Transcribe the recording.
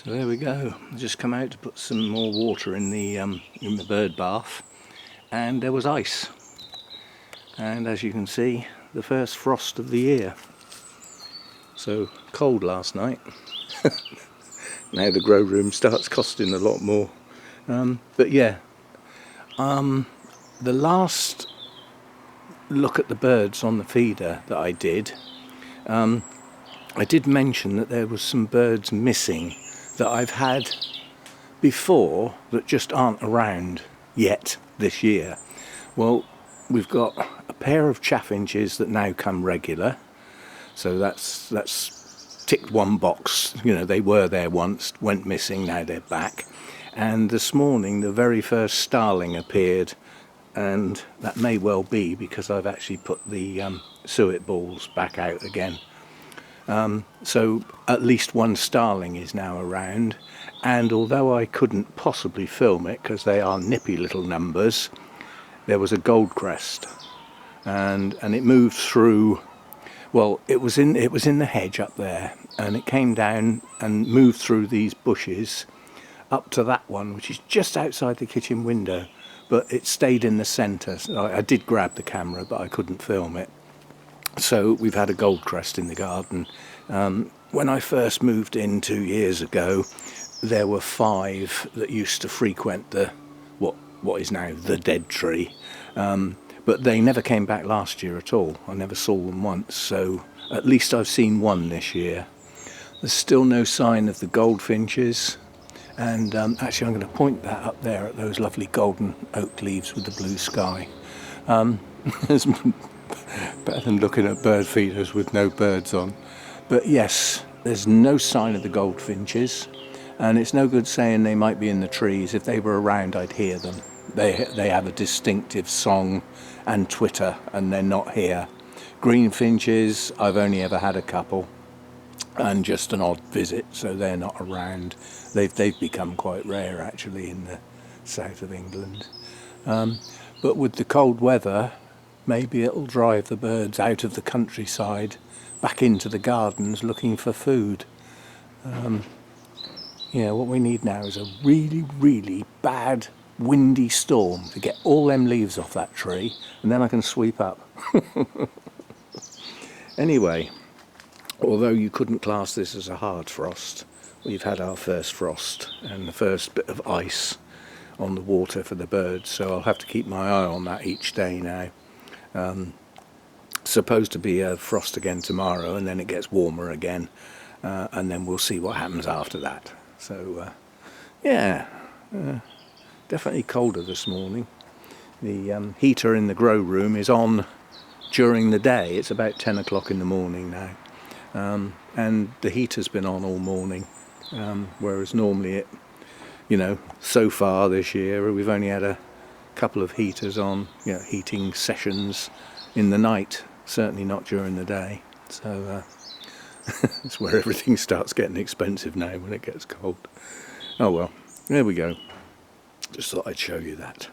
So there we go. I just come out to put some more water in the bird bath, and there was ice. And as you can see, the first frost of the year. So cold last night. Now the grow room starts costing a lot more. But yeah, the last look at the birds on the feeder that I did mention that there was some birds missing that I've had before that just aren't around yet this year. Well, we've got a pair of chaffinches that now come regular, so that's ticked one box. You know, they were there once, went missing, now they're back. And this morning the very first starling appeared, and that may well be because I've actually put the suet balls back out again. So at least one starling is now around, and although I couldn't possibly film it because they are nippy little numbers, there was a goldcrest, and it moved through. Well, it was in the hedge up there, and it came down and moved through these bushes up to that one, which is just outside the kitchen window, but it stayed in the centre. So I did grab the camera, but I couldn't film it. So we've had a goldcrest in the garden. When I first moved in 2 years ago, there were 5 that used to frequent the what is now the dead tree, but they never came back last year at all. I never saw them once, so at least I've seen one this year. There's still no sign of the goldfinches, and actually I'm going to point that up there at those lovely golden oak leaves with the blue sky. It's better than looking at bird feeders with no birds on. But yes, there's no sign of the goldfinches, and it's no good saying they might be in the trees. If they were around, I'd hear them. They have a distinctive song and twitter, and they're not here. Greenfinches, I've only ever had a couple, and just an odd visit, so they're not around. They've become quite rare actually in the south of England. But with the cold weather, maybe it'll drive the birds out of the countryside back into the gardens looking for food. Yeah, what we need now is a really, really bad windy storm to get all them leaves off that tree, and then I can sweep up. Anyway, although you couldn't class this as a hard frost, we've had our first frost and the first bit of ice on the water for the birds, so I'll have to keep my eye on that each day now. Supposed to be a frost again tomorrow, and then it gets warmer again, and then we'll see what happens after that. So yeah, definitely colder this morning. The heater in the grow room is on during the day. It's about 10 o'clock in the morning now, and the heater's been on all morning, whereas normally it, you know, so far this year we've only had a couple of heaters on, you know, heating sessions in the night, certainly not during the day. So it's where everything starts getting expensive now when it gets cold. Oh well, there we go. Just thought I'd show you that.